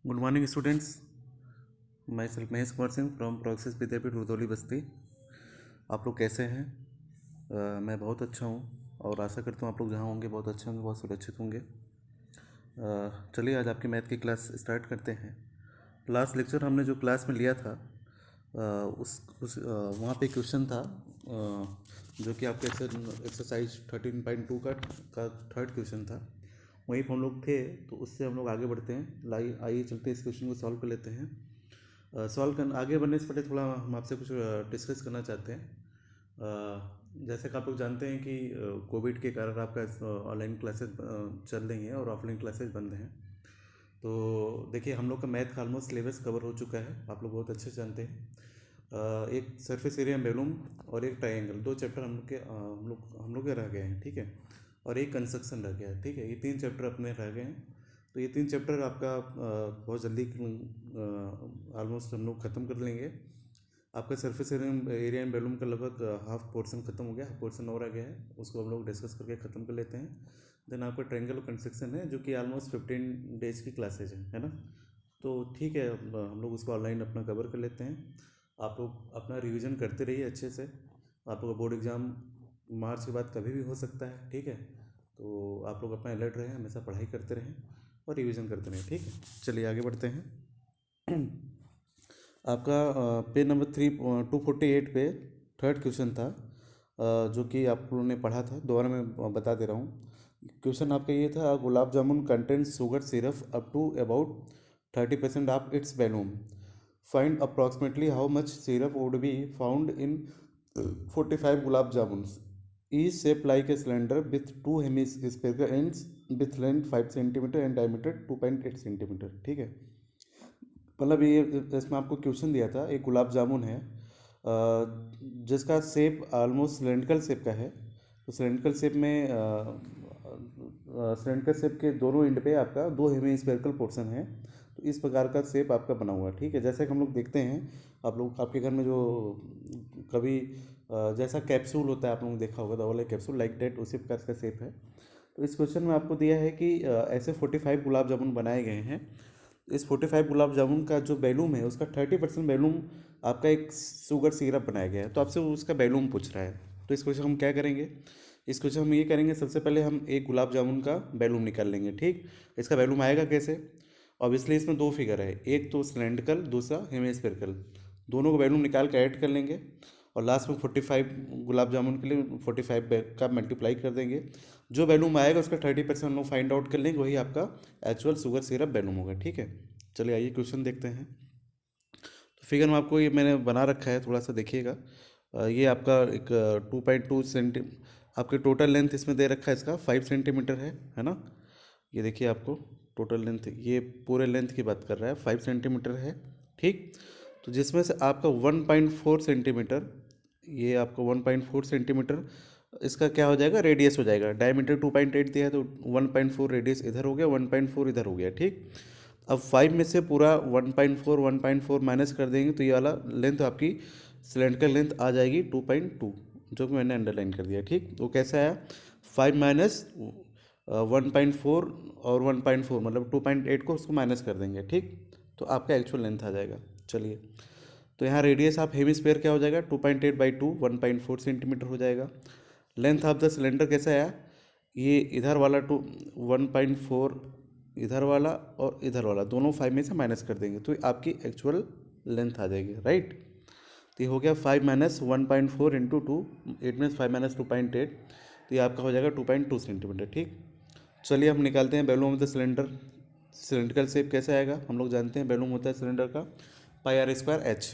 Good morning students. मैं self Mahesh Kumar Singh from process Vidyapeeth Rudauli Basti. आप लोग कैसे हैं? मैं बहुत अच्छा हूँ और आशा करता हूँ आप लोग जहाँ होंगे बहुत अच्छे होंगे, बहुत सुरक्षित होंगे। चलिए आज आपकी मैथ की क्लास स्टार्ट करते हैं। लास्ट लेक्चर हमने जो क्लास में लिया था उस वहाँ पे क्वेश्चन था जो कि आपके एक्सरसाइज 13.2 का थर्ड क्वेश्चन था। वहीं पर हम लोग थे, तो उससे हम लोग आगे बढ़ते हैं। आइए चलते हैं, इस क्वेश्चन को सॉल्व कर लेते हैं। सॉल्व कर आगे बढ़ने से पहले थोड़ा हम आपसे कुछ डिस्कस करना चाहते हैं। जैसे कि आप लोग जानते हैं कि कोविड के कारण आपका ऑनलाइन क्लासेस चल रही हैं और ऑफलाइन क्लासेस बंद हैं। तो देखिए, हम लोग का मैथ का ऑलमोस्ट सिलेबस कवर हो चुका है, आप लोग बहुत अच्छे से जानते हैं। एक सरफेस एरिया वॉल्यूम और एक ट्रायंगल, दो चैप्टर हम लोग के रह गए हैं, ठीक है। और एक कंस्ट्रक्शन रह गया है, ठीक है। ये तीन चैप्टर अपने रह गए हैं। तो ये तीन चैप्टर आपका बहुत जल्दी ऑलमोस्ट हम लोग ख़त्म कर लेंगे। आपका सरफेस एरिया एंड वॉल्यूम का लगभग हाफ पोर्शन खत्म हो गया, हाफ पोर्शन और आ गया है, उसको हम लोग डिस्कस करके ख़त्म कर लेते हैं। देन आपका ट्रायंगल कंस्ट्रक्शन है, जो कि ऑलमोस्ट 15 डेज की क्लासेज है ना। तो ठीक है, अब हम लोग उसको ऑनलाइन अपना कवर कर लेते हैं। आप लोग अपना रिवीजन करते रहिए अच्छे से। आप लोग का बोर्ड एग्ज़ाम मार्च के बाद कभी भी हो सकता है, ठीक है। तो आप लोग अपना अलर्ट रहें, हमेशा पढ़ाई करते रहें और रिवीजन करते रहें, ठीक है। चलिए आगे बढ़ते हैं। आपका पेज नंबर 248 पे थर्ड क्वेश्चन था, जो कि आप लोगों ने पढ़ा था। दोबारा मैं बता दे रहा हूँ। क्वेश्चन आपका ये था, gulab jamun contents sugar syrup up to about 30% of its volume. Find approximately how much syrup would be found in 45 gulab jamuns. Each shaped like a cylinder with two hemispherical ends with length 5 centimetre and diameter 2.8 centimetre, ठीक है। मतलब ये इसमें आपको question दिया था, एक गुलाब जामुन है जिसका शेप ऑलमोस्ट सिलेंड्रिकल शेप का है। तो सिलेंड्रिकल शेप में सिलेंड्रिकल शेप के दोनों एंड पे आपका दो हेमिस्फेरिकल पोर्शन है। तो इस प्रकार का शेप आपका बना हुआ है, ठीक है। जैसे कि हम लोग देखते हैं, आप लोग आपके घर में जो कभी जैसा कैप्सूल होता है, आप लोगों ने देखा होगा दवा वाला कैप्सूल, लाइक डेट उसी प्रकार का शेप है। तो इस क्वेश्चन में आपको दिया है कि ऐसे 45 गुलाब जामुन बनाए गए हैं। इस 45 गुलाब जामुन का जो वैल्यूम है, उसका 30% वैल्यूम आपका एक शुगर सिरप बनाया गया है। तो आपसे उसका वैल्यूम पूछ रहा है। तो इस क्वेश्चन हम क्या करेंगे, इस क्वेश्चन हम ये करेंगे, सबसे पहले हम एक गुलाब जामुन का वैल्यूम निकाल लेंगे, ठीक। इसका वैल्यूम आएगा कैसे? ऑब्वियसली इसमें दो फिगर है, एक तो सिलेंड्रिकल, दूसरा हेमिस्फेरिकल। दोनों को वैल्यूम निकाल के ऐड कर लेंगे और लास्ट में 45 गुलाब जामुन के लिए 45 का मल्टीप्लाई कर देंगे। जो वैल्यूम आएगा उसका 30% हम लोग फाइंड आउट कर लेंगे, वही आपका एक्चुअल शुगर सिरप वैल्यूम होगा, ठीक है। चलिए आइए क्वेश्चन देखते हैं। तो फिगर में आपको ये मैंने बना रखा है, थोड़ा सा देखिएगा। ये आपका एक 2.2 सेंटी आपके टोटल लेंथ इसमें दे रखा है, इसका 5 सेंटीमीटर है ना। ये देखिए, आपको टोटल लेंथ, ये पूरे लेंथ की बात कर रहा है, 5 सेंटीमीटर है, ठीक। तो जिसमें से आपका 1.4 सेंटीमीटर, ये आपका 1.4 सेंटीमीटर इसका क्या हो जाएगा, रेडियस हो जाएगा। डायमीटर 2.8 दिया है, तो 1.4 रेडियस इधर हो गया, 1.4 इधर हो गया, ठीक। अब 5 में से पूरा 1.4 माइनस कर देंगे, तो ये वाला लेंथ आपकी सिलेंड्रिकल लेंथ आ जाएगी 2.2, जो कि मैंने अंडरलाइन कर दिया, ठीक। वो कैसे आया, 5 माइनस 1.4 और 1.4 मतलब 2.8 को उसको माइनस कर देंगे, ठीक। तो आपका एक्चुअल लेंथ आ जाएगा। चलिए, तो यहाँ रेडियस ऑफ हेमिस्फीयर क्या हो जाएगा, 2.8/2 1.4 सेंटीमीटर हो जाएगा। लेंथ ऑफ द सिलेंडर कैसे आया, ये इधर वाला 1.4 इधर वाला और इधर वाला दोनों 5 में से माइनस कर देंगे, तो आपकी एक्चुअल लेंथ आ जाएगी, राइट। तो ये हो गया 5 माइनस 1.4 इंटू 2, 8 मीन्स 5 माइनस 2.8, तो ये आपका हो जाएगा 2.2 सेंटीमीटर, ठीक। चलिए हम निकालते हैं volume of the cylinder. Cylindrical shape कैसे आएगा, हम लोग जानते हैं वैल्यूम होता है सिलेंडर का πr²h,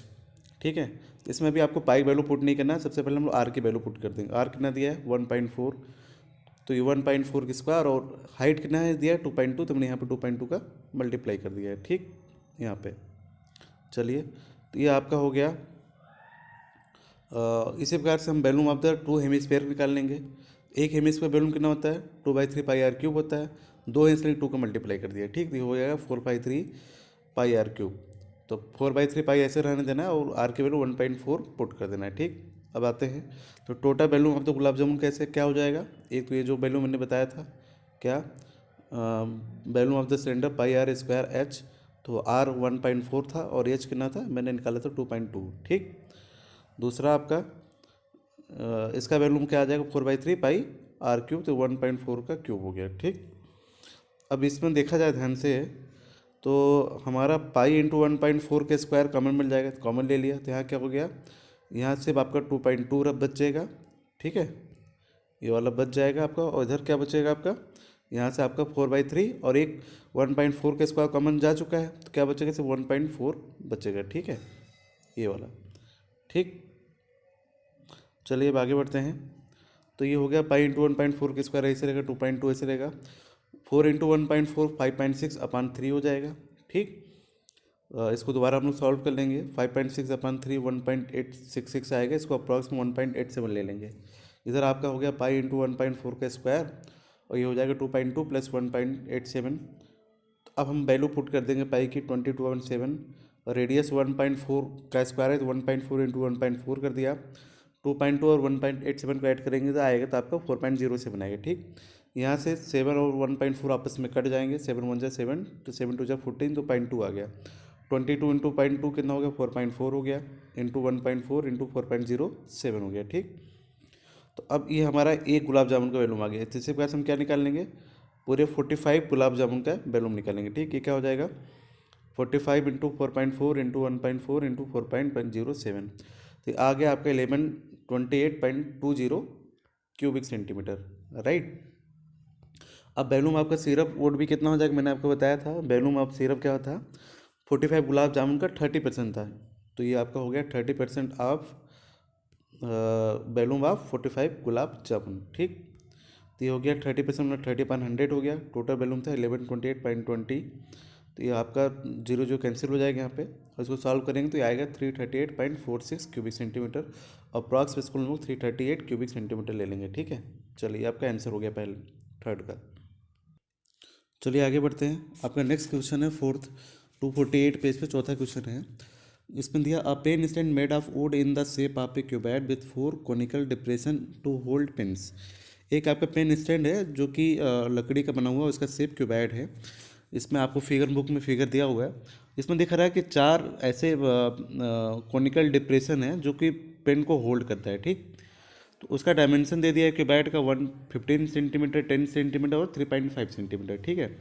ठीक है। तो इसमें भी आपको पाई वैल्यू पुट नहीं करना है, सबसे पहले हम लोग आर की वैल्यू पुट कर देंगे। आर कितना दिया है 1.4, तो ये 1.4 की स्क्वायर, और हाइट कितना है दिया है 2.2, तो हमने यहाँ पे 2.2 का मल्टीप्लाई कर दिया है, ठीक, यहाँ पे। चलिए, तो ये आपका हो गया। इसी प्रकार से हम volume of the two hemisphere निकाल लेंगे। एक हेमिस्फीयर वैल्यूम कितना होता है, 2/3 πr³ होता है। दो है इसलिए 2 का मल्टीप्लाई कर दिया, ठीक। तो ये हो जाएगा 4/3 πr³। तो 4/3 ऐसे रहने देना है और आर की वैल्यू 1.4 पुट कर देना है, ठीक। अब आते हैं, तो total volume of the gulab jamun कैसे क्या हो जाएगा। एक तो ये जो वैल्यू मैंने बताया था, क्या volume of the cylinder πr²h, तो R 1.4 था और H कितना था, मैंने निकाला था 2.2। ठीक। दूसरा आपका इसका वैल्यूम क्या आ जाएगा, 4/3 पाई R क्यूब, तो 1.4 का क्यूब हो गया। ठीक। अब इसमें देखा जाए ध्यान से तो हमारा पाई इंटू 1.4 के स्क्वायर कॉमन मिल जाएगा, तो कॉमन ले लिया, तो यहाँ क्या हो गया, यहाँ सिर्फ आपका 2.2 रब बचेगा। ठीक है, ये वाला बच जाएगा आपका, और इधर क्या बचेगा आपका, यहाँ से आपका 4/3 और एक 1.4 के स्क्वायर कॉमन जा चुका है, तो क्या बचेगा, सिर्फ 1.4 बचेगा। ठीक है, ये वाला। ठीक। चलिए अब आगे बढ़ते हैं। तो ये हो गया पाई इंटू 1.4 के स्क्वायर ऐसे रहेगा, 2.2 ऐसे रहेगा, 4 इंटू 1.4 5.6/3 हो जाएगा। ठीक। इसको दोबारा हम लोग सॉल्व कर लेंगे, 5.6/3 1.866 आएगा, इसको अप्रॉक्स में 1.87 ले लेंगे। इधर आपका हो गया पाई इंटू 1.4 का स्क्वायर, और ये हो जाएगा 2.2 प्लस 1.87। तो अब हम वैल्यू पुट कर देंगे पाई की 22.7, और रेडियस 1.4 का स्क्वायर है, तो 1.4 इंटू 1.4 कर दिया, 2.2 और 1.87 को ऐड करेंगे तो आएगा, तो आपका 4.07 आएगा। ठीक। यहाँ से 7 और 1.4 आपस में कट जाएंगे, 7 1 जा 7, तो 7 2 जा 14, तो 0.2 आ गया। 22 इंटू 0.2 कितना हो गया, 4.4 हो गया, इंटू 1.4 इंटू 4.07 हो गया। ठीक। तो अब ये हमारा एक गुलाब जामुन का वैल्यूम आ गया। तीसरे क्लास हम क्या निकाल लेंगे, पूरे 45 गुलाब जामुन का वैल्यूम निकालेंगे। ठीक। ये क्या हो जाएगा, 45 इंटू 4.4 इंटू 1.4 इंटू 4.07, तो आ गया आपका 1128.20 क्यूबिक सेंटीमीटर। राइट। अब वैल्यूम आपका सिरप वोट भी कितना हो जाएगा, मैंने आपको बताया था वैल्यूम ऑफ सिरप क्या था, 45 गुलाब जामुन का 30% था, तो ये आपका हो गया 30% of volume of 45 gulab jamun. ठीक। तो ये हो गया 30% में 30/100 हो गया, टोटल वैल्यूम था 1128.20, तो ये आपका जीरो जो कैंसिल हो जाएगा यहाँ पे, और इसको सॉल्व करेंगे तो ये आएगा 338.46 क्यूबिक सेंटीमीटर। अप्रॉक्स इसको हम लोग 338 क्यूबिक सेंटीमीटर ले लेंगे। ठीक है। चलिए आपका आंसर हो गया पहले थर्ड का। चलिए आगे बढ़ते हैं। आपका नेक्स्ट क्वेश्चन है फोर्थ, 248 पेज पे चौथा क्वेश्चन है। इसमें दिया a pen stand made of wood in the shape of a cuboid with 4 conical depression to hold pens. एक आपका पेन स्टैंड है जो कि लकड़ी का बना हुआ है, उसका शेप क्यूबॉइड है। इसमें आपको फिगर बुक में फिगर दिया हुआ है। इसमें दिख रहा है कि 4 ऐसे कोनिकल डिप्रेशन है जो कि पेन को होल्ड करता है। ठीक। तो उसका डायमेंशन दे दिया है क्यूबॉइड का 115 सेंटीमीटर, 10 सेंटीमीटर और 3.5 सेंटीमीटर। ठीक है।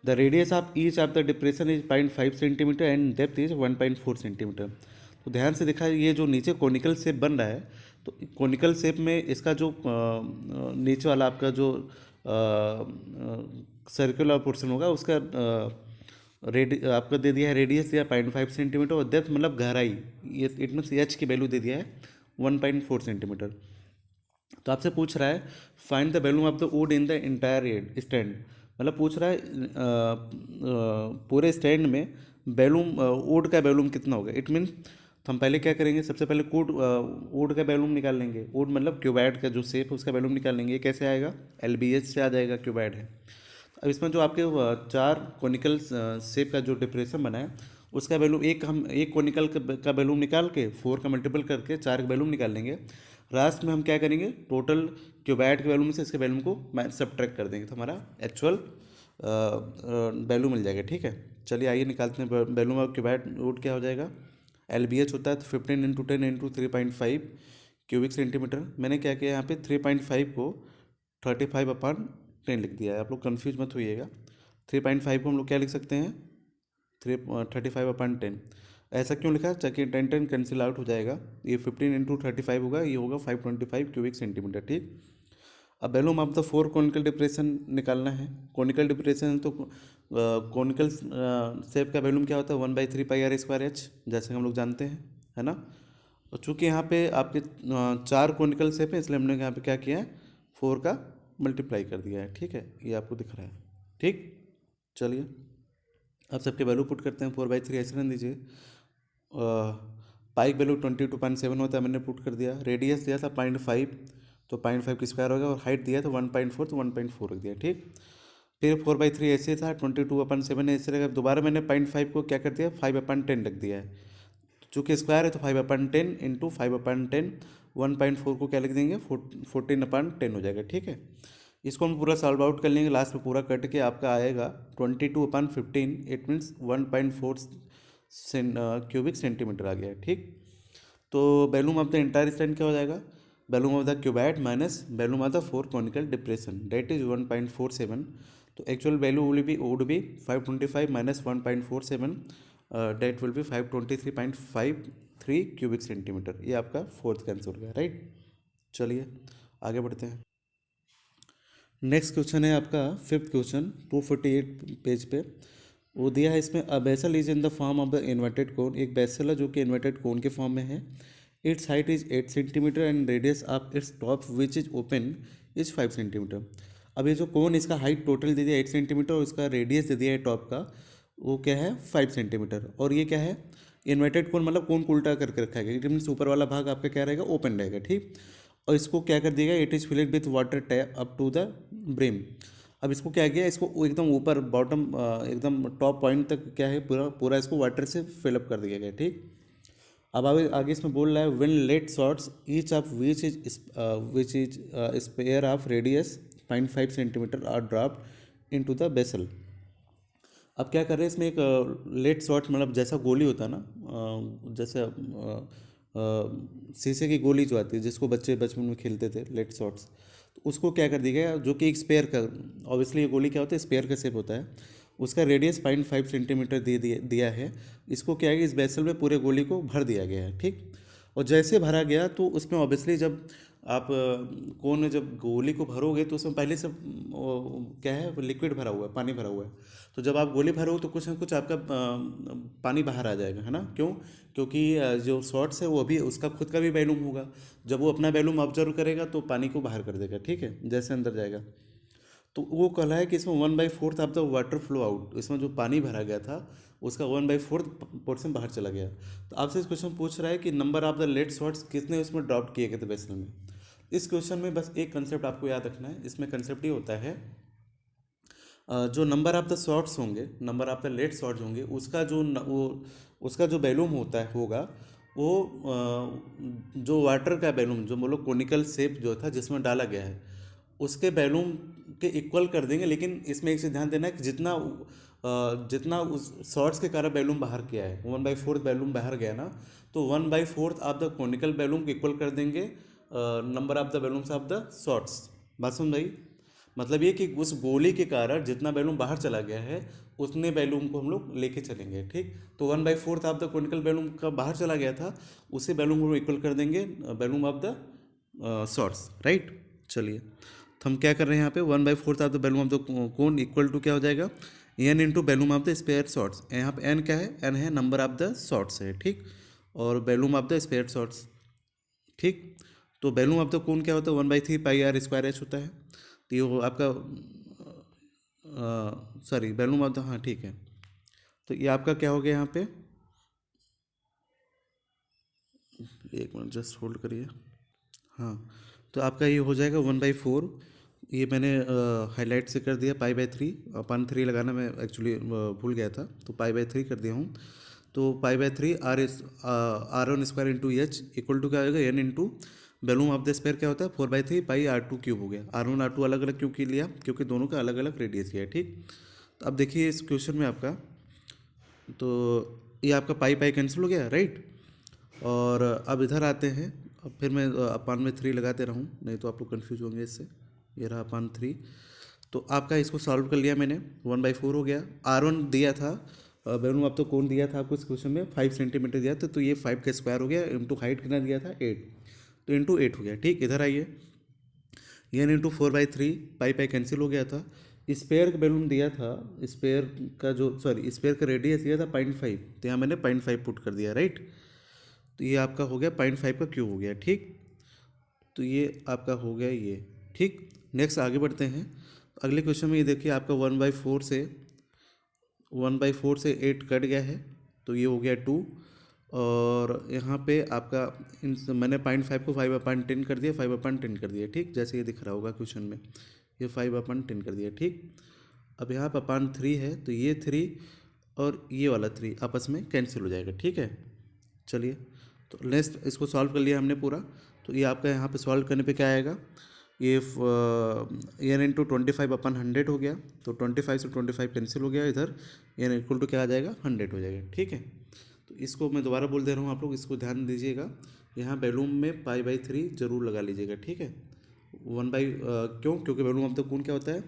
The radius of each of the depression is 0.5 centimetre and depth is 1.4 centimetre. तो ध्यान से देखा, ये जो नीचे कोनिकल शेप बन रहा है, तो कोनिकल शेप में इसका जो नीचे वाला आपका जो सर्कुलर पोर्शन होगा उसका आपका दे दिया है, रेडियस दिया 0.5 सेंटीमीटर, और डेप्थ मतलब गहराई, ये इट मीन्स एच की वैल्यू दे दिया है 1.4 सेंटीमीटर। तो आपसे पूछ रहा है find the volume of the wood in the entire stand, मतलब पूछ रहा है पूरे स्टैंड में वैल्यूम वुड का वैल्यूम कितना होगा। इट मीन्स तो हम पहले क्या करेंगे, सबसे पहले वुड का वैल्यूम निकाल लेंगे। वुड मतलब क्यूबॉइड का जो शेप है उसका वैल्यूम निकाल लेंगे। ये कैसे आएगा, LBH से आ जाएगा, क्यूबॉइड है। अब इसमें जो आपके 4 कोनिकल शेप का जो डिप्रेशन बना है उसका वैल्यू एक कोनिकल का वैल्यूम निकाल के 4 का मल्टीपल करके 4 का वैल्यूम निकाल लेंगे। लास्ट में हम क्या करेंगे, टोटल क्यूबॉइड के वैल्यूम से इसके वैल्यूम को सब्ट्रैक्ट कर देंगे, तो हमारा एक्चुअल वैल्यू मिल जाएगा। ठीक है। चलिए आइए निकालते हैं वैल्यूम ऑफ क्यूबॉइड वुड क्या हो जाएगा। LBH होता है तो 15 इंटू 10 इंटू 3.5 क्यूबिक सेंटीमीटर। मैंमैंने क्या किया यहाँ पे 3.5 को 35/10 लिख दिया है, आप लोग कन्फ्यूज मत होइएगा। 3.5 को हम लोग क्या लिख सकते हैं, 35/10। ऐसा क्यों लिखा, ताकि 10 कैंसिल आउट हो जाएगा, ये 15 इंटू 35 होगा, ये होगा 525 क्यूबिक सेंटीमीटर। ठीक। अब volume of the 4 conical depression निकालना है। कोनिकल डिप्रेशन तो कोनिकल शेप का वैल्यूम क्या होता है, 1/3 पाई R² H, जैसे हम लोग जानते हैं, है ना। और चूँकि यहाँ पे आपके 4 कोनिकल शेप है, इसलिए हमने यहाँ पे क्या किया है, 4 का मल्टीप्लाई कर दिया है। ठीक है, ये आपको दिख रहा है। ठीक। चलिए अब सबके वैल्यू पुट करते हैं। 4/3 ऐसे रहने दीजिए। पाई वैल्यू 22.7 होता है, मैंने पुट कर दिया। रेडियस दिया था 0.5, तो 0.5 की स्क्वायर हो गया, और हाइट दिया था 1.4, तो 1.4 रख दिया। ठीक। फिर 4/3 ऐसे था, 22/7 ऐसे रहेगा। दोबारा मैंने 0.5 को क्या कर दिया, 5/10 रख दिया है। चूँकि स्क्वायर है तो 5/10 इंटू 5/10, 1.4 को क्या लिख देंगे, 14/10 हो जाएगा। ठीक है। इसको हम पूरा सॉल्व आउट कर लेंगे, लास्ट में पूरा कट के आपका आएगा 22/15, इट मीन्स 1.4 क्यूबिक सेंटीमीटर आ गया, ठीक। तो volume of the entire stand क्या हो जाएगा, volume of the cuboid minus volume of the four conical depression, that is 1.47। तो actual value would be 525 minus 1.47, that will be 523.53 cubic centimetre. ये आपका फोर्थ का आंसर हो गया, राइट। चलिए आगे बढ़ते हैं। नेक्स्ट क्वेश्चन है आपका फिफ्थ क्वेश्चन 248 पेज पे। वो दिया है इसमें, a vessel is in the form of the inverted cone. एक बेसल है जो कि इन्वर्टेड कोन के फॉर्म में है। It's height is 8 centimetre and radius of its top which is open is 5 centimetre. अब ये जो कोन, इसका हाइट टोटल दे दिया 8 सेंटीमीटर और इसका रेडियस दे दिया है टॉप का, वो क्या है 5 सेंटीमीटर। और ये क्या है, इन्वर्टेड कोन, मतलब कोन को उल्टा करके रखा है, इट मीन्स ऊपर वाला भाग आपका क्या रहेगा, ओपन रहेगा, ठीक। और इसको क्या कर दिया, it is filled with water tap up to the brim. अब इसको क्या किया, इसको एकदम ऊपर बॉटम एकदम टॉप पॉइंट तक क्या है, पूरा पूरा इसको वाटर से फिलअप कर दिया गया, ठीक। अब आगे आगे इसमें बोल रहा है, when lead shots each of which is sphere of radius 0.5 centimetre are dropped into the vessel. अब क्या कर रहे हैं इसमें, एक लेट शॉट, मतलब जैसा गोली होता है ना, जैसे शीशे की गोली जो आती है जिसको बच्चे बचपन में खेलते थे, लेट शॉट्स, तो उसको क्या कर दिया गया, जो कि एक स्पेयर का, ऑब्वियसली ये गोली क्या होता है, स्पेयर का शेप होता है, उसका रेडियस 0.5 सेंटीमीटर दिया है। इसको क्या है कि इस बेसल में पूरे गोली को भर दिया गया है, ठीक। और जैसे भरा गया तो उसमें ऑब्वियसली जब आप कोन में जब गोली को भरोगे तो उसमें पहले से क्या है, लिक्विड भरा हुआ है, पानी भरा हुआ है। तो जब आप गोली भरोगे तो कुछ ना कुछ आपका पानी बाहर आ जाएगा, है ना, क्यों, क्योंकि जो शॉट्स है वो भी उसका खुद का भी वैल्यूम होगा। जब वो अपना वैल्यूम ऑब्जर्व करेगा तो पानी को बाहर कर देगा, ठीक है, जैसे अंदर जाएगा। तो वो कहला है कि इसमें 1/4 of the water flow out, इसमें जो पानी भरा गया था उसका 1/4 पोर्शन बाहर चला गया। तो आपसे इस क्वेश्चन पूछ रहा है कि number of the late shots कितने उसमें ड्रॉप किए गए थे बेसल में। इस क्वेश्चन में बस एक कंसेप्ट आपको याद रखना है, इसमें कंसेप्ट ये होता है, जो नंबर ऑफ द शॉट्स होंगे, number of the late shots होंगे, उसका जो वो उसका जो वैल्यूम होता है होगा वो जो वाटर का वैल्यूम, जो बोलो कोनिकल शेप जो था जिसमें डाला गया है, उसके वैल्यूम के इक्वल कर देंगे। लेकिन इसमें एक चीज़ ध्यान देना है कि जितना उस शॉर्ट्स के कारण वैल्यूम बाहर किया है, 1/4 वैल्यूम बाहर गया ना, तो 1/4 ऑफ द कोनिकल वैल्यूम को इक्वल कर देंगे number of the वैल्यूम्स of the shorts. बात समझ आई, मतलब ये कि उस गोली के कारण जितना वैल्यूम बाहर चला गया है उतने वैल्यूम को हम लोग लेके चलेंगे, ठीक। तो 1/4 ऑफ द कोनिकल वैल्यूम का बाहर चला गया था, उसी वैल्यूम को इक्वल कर देंगे volume of the shorts, right. चलिए, तो हम क्या कर रहे हैं यहाँ पे, 1/4 of the volume of the cone equal to क्या हो जाएगा, n into volume of the sphere shots. यहाँ पे एन क्या है, एन है नंबर ऑफ द शॉर्ट्स है, ठीक, और volume of the sphere shots, ठीक। तो वैल्यूम ऑफ द कोन क्या होता है, 1/3 पाई आर स्क्वायर एच होता है। तो ये वो आपका सॉरी वैल्यूम ऑफ द, हाँ ठीक है, तो ये आपका क्या हो गया यहाँ पे, एक मिनट जस्ट होल्ड करिए। हाँ, तो आपका ये हो जाएगा 1/4, ये मैंने हाईलाइट से कर दिया, पाई/3, अपन 3 लगाना मैं एक्चुअली भूल गया था, तो पाई/3 कर दिया हूँ। तो पाई/3 R1 square into h equal to क्या होगा, n into volume of the square क्या होता है, 4/3 पाई R2 क्यूब हो गया। R1 R2 अलग अलग क्यों की लिया, क्योंकि दोनों का अलग अलग रेडियस लिया है, ठीक। तो अब देखिए इस क्वेश्चन में आपका, तो ये आपका पाई पाई कैंसिल हो गया, राइट। और अब इधर आते हैं, अब फिर मैं अपान में 3 लगाते रहूँ, नहीं तो आप लोग कन्फ्यूज होंगे इससे। ये रहा अपान 3, तो आपका इसको सॉल्व कर लिया मैंने, 1/4 हो गया। R1 दिया था वैल्यूम, अब तो कौन दिया था आपको इस क्वेश्चन में, 5 सेंटीमीटर दिया था, तो ये 5 का स्क्वायर हो गया, इंटू हाइट कितना दिया था 8, तो इंटू 8 हो गया, ठीक। इधर आइए, एन इंटू 4/3 पाई पाई कैंसिल हो गया था। स्पेयर का वैल्यूम दिया था, स्पेयर का जो सॉरी स्पेयर का रेडियस दिया था 0.5, तो यहाँ मैंने 0.5 पुट कर दिया, राइट। तो ये आपका हो गया 0.5 का क्यूब हो गया, ठीक। तो ये आपका हो गया ये, ठीक। नेक्स्ट आगे बढ़ते हैं, अगले क्वेश्चन में ये देखिए आपका 1/4 से 8 कट गया है, तो ये हो गया 2। और यहाँ पे आपका मैंने 0.5 को 5/10 कर दिया, 5/10 कर दिया, ठीक, जैसे ये दिख रहा होगा क्वेश्चन में, ये 5/10 कर दिया, ठीक। अब यहाँ पर अपान 3 है, तो ये 3 और ये वाला 3 आपस में कैंसिल हो जाएगा, ठीक है। चलिए, तो नेक्स्ट इसको सॉल्व कर लिया हमने पूरा, तो ये आपका यहाँ पे सॉल्व करने पे क्या आएगा, ये एन इंटू 25/100 हो गया, तो 25 से 25 कैंसिल हो गया, इधर एन इक्वल टू क्या आ जाएगा 100 हो जाएगा। ठीक है, तो इसको मैं दोबारा बोल दे रहा हूँ, आप लोग इसको ध्यान दीजिएगा। यहाँ वैल्यूम में π/3 जरूर लगा लीजिएगा। ठीक है, क्यों, क्योंकि वैल्यूम ऑफ द कोण क्या होता है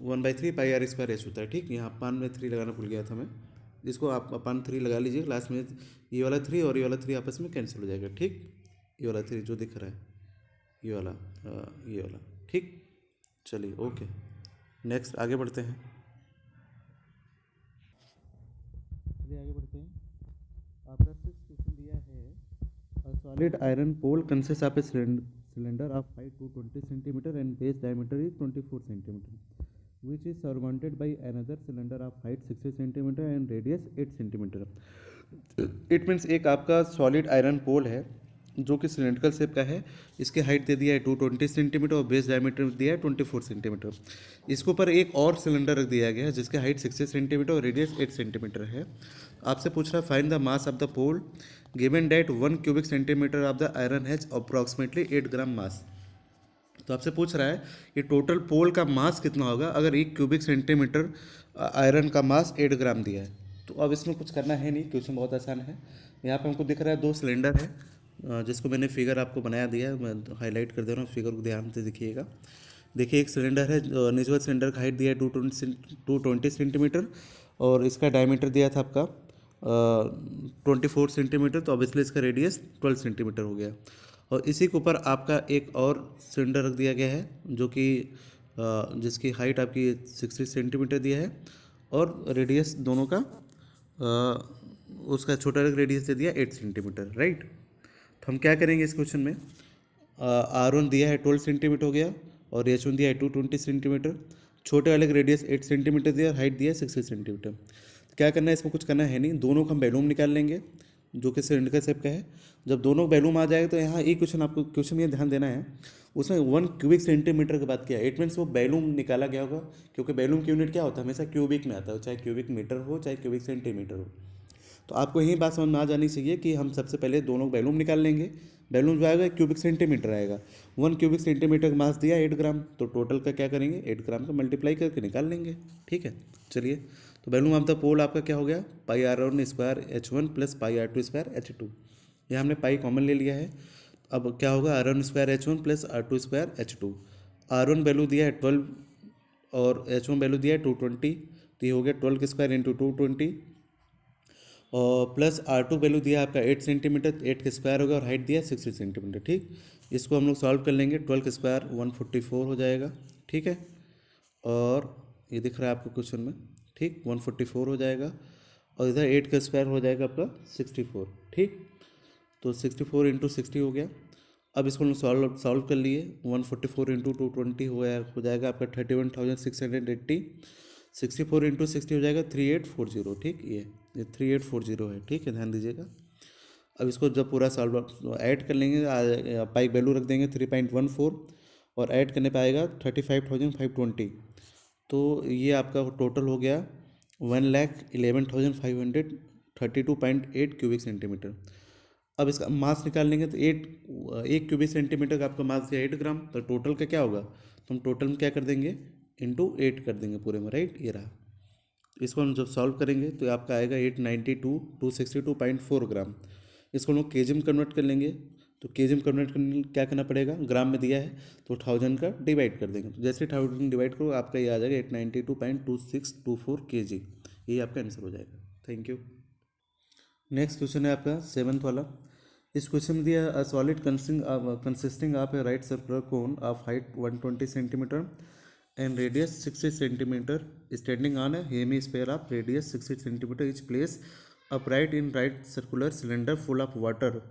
1/3 πr² होता है। ठीक, यहाँ अपान में 3 लगाना भूल गया था मैं, इसको आप अपान 3 लगा लीजिए लास्ट में, ये वाला 3 और ये वाला 3 आपस में कैंसिल हो जाएगा। ठीक, ये वाला 3 जो दिख रहा है, ये वाला ये वाला। ठीक, चलिए ओके, नेक्स्ट आगे बढ़ते हैं। चलिए आगे बढ़ते हैं। आपका 6 क्वेश्चन दिया है, solid iron pole consist of a cylinder of height 220 centimetre and base diameter is 24 centimetre which is surmounted by another cylinder of height 60 centimetre and radius 8 centimetre. It means एक आपका सॉलिड आयरन पोल है जो कि cylindrical shape का है, इसकी height दे दिया है 220 सेंटीमीटर और बेस डायमीटर दिया है 24 सेंटीमीटर। इसके ऊपर एक और सिलेंडर रख दिया गया है जिसकी हाइट 60 सेंटीमीटर और रेडियस 8 सेंटीमीटर है। आपसे पूछ रहा है find the mass of the pole given that 1 cubic centimetre of the iron has approximately 8 gram mass. तो आपसे पूछ रहा है कि टोटल पोल का मास कितना होगा अगर 1 क्यूबिक सेंटीमीटर आयरन का मास 8 ग्राम दिया है। तो अब इसमें कुछ करना है नहीं, क्वेश्चन बहुत आसान है। यहाँ पे हमको दिख रहा है 2 सिलेंडर है, जिसको मैंने फिगर आपको बनाया दिया है, मैं हाईलाइट कर दे रहा हूँ, फिगर को ध्यान से देखिएगा। देखिए एक सिलेंडर है, निचले सिलेंडर का हाइट दिया है 220 सेंटीमीटर और इसका डायमीटर दिया था आपका 24 सेंटीमीटर, तो ऑब्वियसली इसका रेडियस 12 सेंटीमीटर हो गया। और इसी के ऊपर आपका एक और सिलेंडर रख दिया गया है जो कि जिसकी हाइट आपकी 60 सेंटीमीटर दिया है और रेडियस दोनों का उसका छोटा रेडियस दे दिया 8 सेंटीमीटर, राइट। तो हम क्या करेंगे इस क्वेश्चन में, R1 दिया है 12 सेंटीमीटर हो गया और H1 दिया है 220 सेंटीमीटर, छोटे वाले का रेडियस 8 सेंटीमीटर दिया और हाइट दिया है 60 सेंटीमीटर। तो क्या करना है, इसमें कुछ करना है नहीं, दोनों का हम वैल्यूम निकाल लेंगे जो कि सिलेंडर शेप का है। जब दोनों वैल्यूम आ जाएगा तो यहाँ एक क्वेश्चन आपको क्वेश्चन ये ध्यान देना है, उसमें 1 क्यूबिक सेंटीमीटर की बात किया, इट मीन्स वो वैल्यूम निकाला गया होगा, क्योंकि वैल्यूम की यूनिट क्या होता है हमेशा क्यूबिक में आता है, चाहे क्यूबिक मीटर हो चाहे क्यूबिक सेंटीमीटर हो। तो आपको यही बात समझ में आ जानी चाहिए कि हम सबसे पहले दोनों वैल्यूम निकाल लेंगे। वैल्यूम जो आएगा क्यूबिक सेंटीमीटर आएगा, 1 क्यूबिक सेंटीमीटर का मास दिया 8 ग्राम, तो टोटल का क्या करेंगे 8 ग्राम का मल्टीप्लाई करके निकाल लेंगे। ठीक है, चलिए, तो वैल्यूम ऑफ द पोल आपका क्या हो गया πr1² H1 plus πr2² H2। ये हमने पाई कॉमन ले लिया है। अब क्या होगा r1² H1 plus r2² H2। R1 value दिया है 12 और H1 वैल्यू दिया है 220, तो ये हो गया 12² इंटू 220 और प्लस R2 वैल्यू दिया आपका 8 सेंटीमीटर, 8 का स्क्वायर होगा और हाइट दिया 60 सेंटीमीटर। ठीक, इसको हम लोग सॉल्व कर लेंगे, 12² 144 हो जाएगा। ठीक है, और ये दिख रहा है आपको क्वेश्चन में, ठीक 144 हो जाएगा और इधर 8 का स्क्वायर हो जाएगा आपका 64। ठीक, तो 64 इंटू 60 हो गया। अब इसको हम सॉल्व कर लिए, 144 इंटू 220 हो जाएगा आपका 31,680, 64 इंटू 60 हो जाएगा 3840। ठीक, ये 3840 है। ठीक है, ध्यान दीजिएगा। अब इसको जब पूरा सॉल्व ऐड कर लेंगे, पाई वैल्यू रख देंगे 3.14 और ऐड करने पाएगा 35,520, तो ये आपका टोटल हो गया 1,11,532.8 क्यूबिक सेंटीमीटर। अब इसका मास निकाल लेंगे तो 1 क्यूबिक सेंटीमीटर का आपका मास दिया 8 ग्राम, तो टोटल का क्या होगा, तो हम टोटल में क्या कर देंगे इंटू 8 कर देंगे पूरे में, राइट। ये रहा, इसको हम जब सॉल्व करेंगे तो आपका आएगा 262.4 ग्राम। इसको हम लोग केजी में कन्वर्ट कर लेंगे, तो केजी में कन्वर्ट करने के लिए क्या करना पड़ेगा, ग्राम में दिया है तो 1000 का डिवाइड कर देंगे, तो जैसे 1000 डिवाइड करो आपका ये आ जाएगा 892.2624 kg। ये आपका आंसर हो जाएगा। Thank you. नेक्स्ट क्वेश्चन है आपका 7th वाला। इस क्वेश्चन में दिया a solid consisting of A right circular cone of height 120 centimetre and radius 60 centimeter standing on a hemisphere of radius 60 centimeter is placed upright in right circular cylinder full of water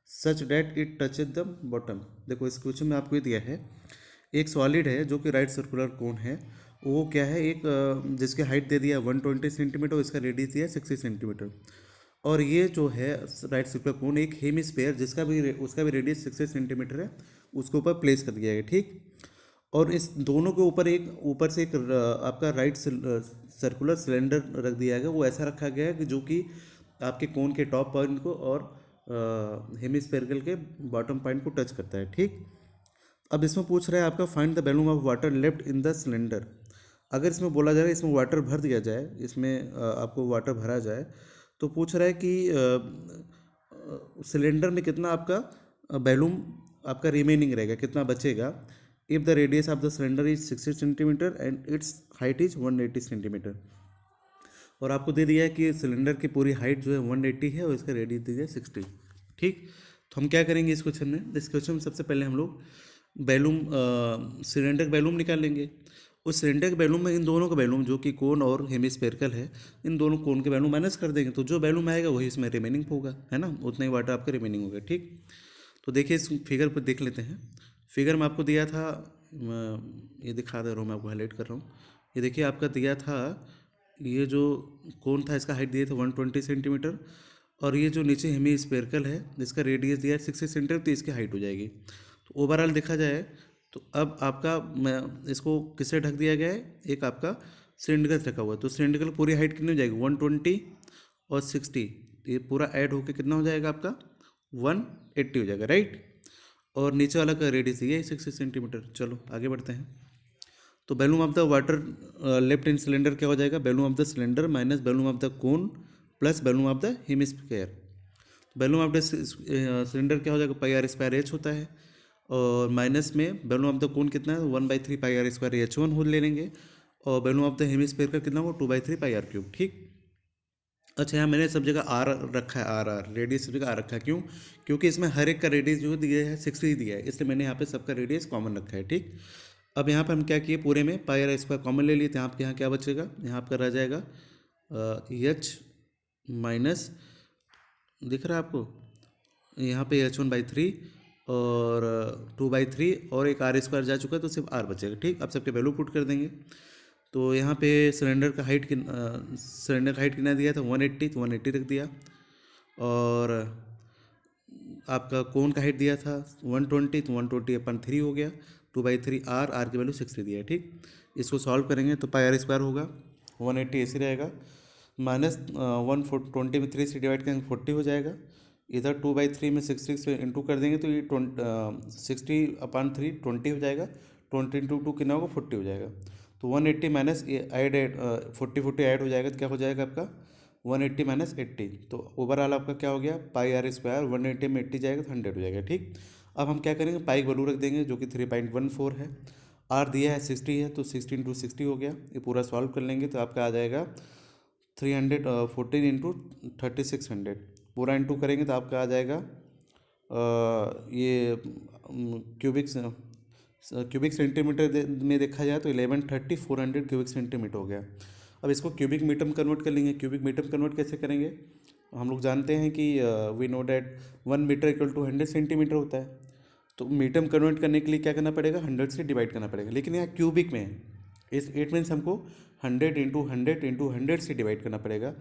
such that it touches the bottom। देखो इस question में आपको ये दिया है, एक solid है जो कि राइट सर्कुलर कोन है, वो क्या है एक जिसकी हाइट दे दिया 120 सेंटीमीटर और इसका रेडियस दिया 60 सेंटीमीटर, और ये जो है राइट सर्कुलर कोन एक हेमिस्फीयर जिसका भी उसका भी रेडियस 60 सेंटीमीटर है, उसके ऊपर प्लेस कर दिया गया। ठीक, और इस दोनों के ऊपर से एक आपका राइट सर्कुलर सिलेंडर रख दिया गया, वो ऐसा रखा गया है कि जो कि आपके कोन के टॉप पॉइंट को और हेमिस्फेरिकल के बॉटम पॉइंट को टच करता है। ठीक, अब इसमें पूछ रहा है आपका find the volume of water left in the cylinder. अगर इसमें बोला जाए इसमें वाटर भर दिया जाए, इसमें आपको वाटर भरा जाए, तो पूछ रहा है कि सिलेंडर में कितना आपका वॉल्यूम आपका रिमेनिंग रहेगा, कितना बचेगा। If the radius of the cylinder is 60 centimetre and it's height is 180 centimetre. और आपको दे दिया है कि सिलेंडर की पूरी हाइट जो है 180 है और इसका रेडियस दे दिया 60। ठीक, तो हम क्या करेंगे इस क्वेश्चन में, इस क्वेश्चन में सबसे पहले हम लोग वैल्यूम सिलेंडर का वैल्यूम निकाल लेंगे। उस सिलेंडर के वैल्यूम में इन दोनों का वैल्यूम जो कि कोन और हेमिस्फेरिकल है, इन दोनों कोन के वैल्यूम माइनस कर देंगे, तो जो वैल्यूम आएगा वही इसमें रिमेनिंग होगा, है ना, उतना ही वाटर आपका रिमेनिंग होगा। ठीक, तो देखिए इस फिगर पर देख लेते हैं। फिगर में आपको दिया था, ये दिखा दे रहा हूँ मैं आपको, हाईलाइट कर रहा हूँ। ये देखिए आपका दिया था, ये जो कोन था इसका हाइट दिए थे 120 सेंटीमीटर, और ये जो नीचे हेमी स्पेरिकल है जिसका रेडियस दिया है 60 सेंटीमीटर, तो इसकी हाइट हो जाएगी। तो ओवरऑल देखा जाए तो अब आपका इसको किससे ढक दिया गया है, एक आपका सिलेंडर से रखा हुआ है, तो सिलेंडर की पूरी हाइट कितनी हो जाएगी 120 और 60, ये पूरा ऐड होकर कितना हो जाएगा आपका 180 हो जाएगा, राइट। और नीचे वाला का रेडियस ये है 60 सेंटीमीटर। चलो आगे बढ़ते हैं। तो volume of the water left in cylinder क्या हो जाएगा, volume of the cylinder minus volume of the cone plus volume of the hemisphere. Volume of the cylinder क्या हो जाएगा, पाई आर स्क्वायर एच होता है, और माइनस में वॉल्यूम ऑफ द कोन कितना है 1/3 पाई आर स्क्वायर एच वन हो ले लेंगे, और वॉल्यूम ऑफ द हेमिस्फीयर का कितना होगा 2/3 पाई आर क्यूब। ठीक, अच्छा यहाँ मैंने सब जगह आर रखा है, आर आर रेडियस सब जगह आर रखा है, क्यों, क्योंकि इसमें हर एक का रेडियस जो दिया है 60 दिया है, इसलिए मैंने यहाँ पे सबका रेडियस कॉमन रखा है। ठीक, अब यहाँ पर हम क्या किए, पूरे में पाई आर स्क्वायर कॉमन ले लिए, तो आपके यहाँ क्या बचेगा, यहाँ आपका रह जाएगा एच माइनस, दिख रहा है आपको, यहाँ पे H1/3 और 2/3 और एक आर स्क्वायर जा चुका है, तो सिर्फ आर बचेगा। ठीक, अब सबके वैल्यू पुट कर देंगे। तो यहाँ पे सिलेंडर का हाइट सिलेंडर का हाइट कितना दिया था 180, तो 180 रख दिया, और आपका कोन का हाइट दिया था 120, तो 120/3 हो गया, 2/3 आर, आर की वैल्यू 60 दिया है। ठीक, इसको सॉल्व करेंगे तो पाई आर स्क्वायर होगा 180 ऐसे रहेगा, माइनस 120 में 3 से डिवाइड करेंगे 40 हो जाएगा, इधर 2/3 में 60 से इंटू कर देंगे तो ये 60/3 20 हो जाएगा, 20 इंटू 2 कितना होगा 40 हो जाएगा। तो 180 माइनस ऐड 40 ऐड हो जाएगा, तो क्या हो जाएगा आपका 180 माइनस 80, तो ओवरऑल आपका क्या हो गया पाई आर स्क्वायर 180 में 80 जाएगा तो 100 हो जाएगा। ठीक, अब हम क्या करेंगे, पाई वैल्यू रख देंगे जो कि 3.14 है, आर दिया है 60 है, तो 60 इंटू 60 हो गया, ये पूरा सॉल्व कर लेंगे तो आपका आ जाएगा 314 इंटू 3600, पूरा इंटू करेंगे तो आपका आ जाएगा ये क्यूबिक सेंटीमीटर में देखा जाए तो 1130 400 क्यूबिक सेंटीमीटर हो गया। अब इसको क्यूबिक मीटर में कन्वर्ट कर लेंगे। क्यूबिक मीटर में कन्वर्ट कैसे करेंगे, हम लोग जानते हैं कि we know that 1 metre equal to 100 centimetre होता है, तो मीटर में कन्वर्ट करने के लिए क्या करना पड़ेगा 100 से डिवाइड करना पड़ेगा, लेकिन यहाँ क्यूबिक में है, इट मीन्स हमको 100 इंटू 100 इंटू 100 से डिवाइड करना पड़ेगा।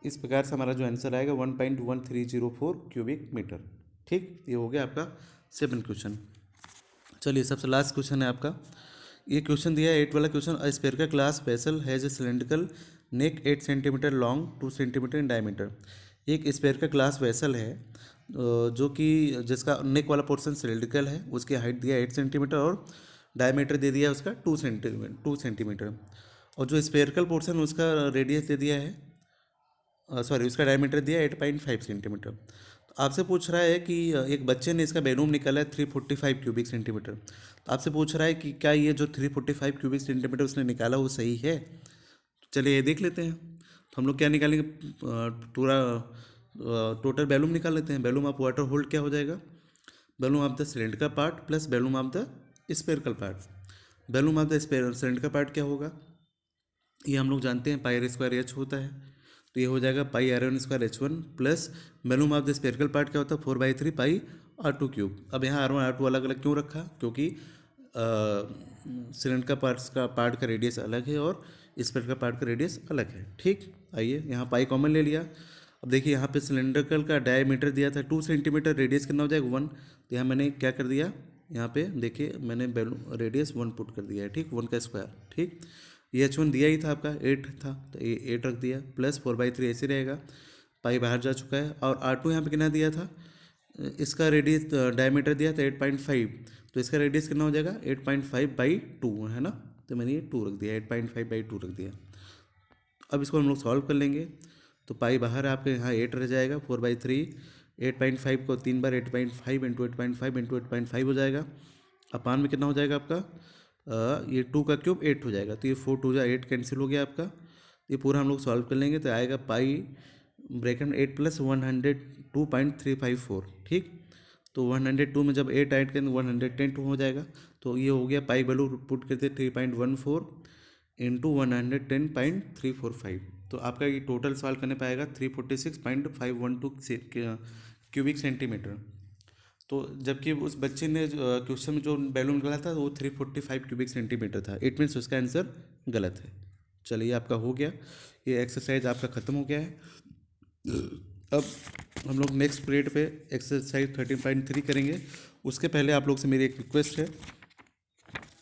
इस प्रकार से हमारा जो आंसर आएगा 1.1304 क्यूबिक मीटर। ठीक, ये हो गया आपका 7 क्वेश्चन। चलिए सबसे लास्ट क्वेश्चन है आपका, ये क्वेश्चन दिया है 8 वाला question, a spherical glass vessel has a cylindrical neck 8 centimetre long 2 centimetre in diameter. एक स्फेरिकल ग्लास वेसल है जो कि जिसका नेक वाला पोर्शन सिलेंड्रिकल है, उसकी हाइट दिया 8 सेंटीमीटर और डायमीटर दे दिया उसका 2 सेंटीमीटर, और जो स्फेरिकल पोर्शन उसका रेडियस दे दिया है, सॉरी उसका डायमीटर दिया है 8.5 सेंटीमीटर। तो आपसे पूछ रहा है कि एक बच्चे ने इसका वैल्यूम निकाला है 345 क्यूबिक सेंटीमीटर, तो आपसे पूछ रहा है कि क्या ये जो 345 क्यूबिक सेंटीमीटर उसने निकाला वो सही है। तो चलिए ये देख लेते हैं। तो हम लोग क्या निकालेंगे, पूरा टोटल वैल्यूम निकाल लेते हैं। वैल्यूम ऑफ वाटर होल्ड क्या हो जाएगा, वैल्यूम ऑफ द सिलेंडर का part plus volume of the spherical part. Volume of the cylinder का पार्ट क्या होगा, ये हम लोग जानते हैं पाई आर स्क्वायर एच होता है, तो ये हो जाएगा pi r one square H1 plus volume of the spherical part क्या होता है 4/3 पाई R2 क्यूब। अब यहाँ R1 R2 अलग अलग क्यों रखा, क्योंकि सिलेंडर का पार्ट का रेडियस अलग है और स्फेरिकल पार्ट का रेडियस अलग है। ठीक, आइए यहाँ पाई कॉमन ले लिया। अब देखिए यहाँ पे सिलेंड्रिकल का डायमीटर दिया था 2 सेंटीमीटर, रेडियस कितना हो जाएगा 1, तो यहाँ मैंने क्या कर दिया, यहाँ पे देखिए मैंने रेडियस 1 पुट कर दिया है। ठीक, 1 का स्क्वायर। ठीक, ये H1 दिया ही था आपका 8 था, तो ये 8 रख दिया प्लस 4/3 ऐसे रहेगा, पाई बाहर जा चुका है, और R2 यहाँ पे कितना दिया था, इसका रेडियस डायमीटर दिया था 8.5, तो इसका रेडियस कितना हो जाएगा 8.5/2 है ना, तो मैंने ये 2 रख दिया, 8.5/2 रख दिया। अब इसको हम लोग सॉल्व कर लेंगे। तो पाई बाहर आपके यहाँ 8 रह जाएगा, 4/3, 8.5 को 3 बार 8.5 इंटू 8.5 इंटू 8.5 हो जाएगा। अपान में कितना हो जाएगा आपका, ये 2 का क्यूब 8 हो जाएगा, तो ये 4 2 जा 8 कैंसिल हो गया आपका। ये पूरा हम लोग सॉल्व कर लेंगे तो आएगा पाई ब्रैकेट में 8 + 102.354, ठीक। तो 102 में जब 8 ऐड करेंगे 110 हो जाएगा। तो ये हो गया पाई वैल्यू पुट करते 3.14 इंटू 110.345। तो आपका ये टोटल सॉल्व करने पाएगा 346.512 क्यूबिक सेंटीमीटर। तो जबकि उस बच्चे ने क्वेश्चन में जो वैल्यू निकला था वो 345 क्यूबिक सेंटीमीटर था, इट मीन्स उसका आंसर गलत है। चलिए आपका हो गया, ये एक्सरसाइज आपका ख़त्म हो गया है। अब हम लोग नेक्स्ट पीरियड पे एक्सरसाइज 13.3 करेंगे। उसके पहले आप लोग से मेरी एक रिक्वेस्ट है,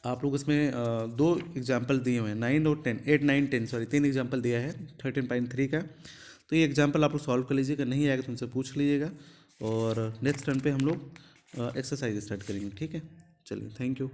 आप लोग इसमें 2 एग्जाम्पल दिए हुए हैं, 9 और 10, 8 9 10 सॉरी 3 एग्जाम्पल दिया है 13.3 का। तो ये एग्जाम्पल आप लोग सॉल्व कर लीजिएगा, नहीं आएगा तो उनसे पूछ लीजिएगा, और नेक्स्ट टर्न पे हम लोग एक्सरसाइज स्टार्ट करेंगे, ठीक है। चलिए, थैंक यू।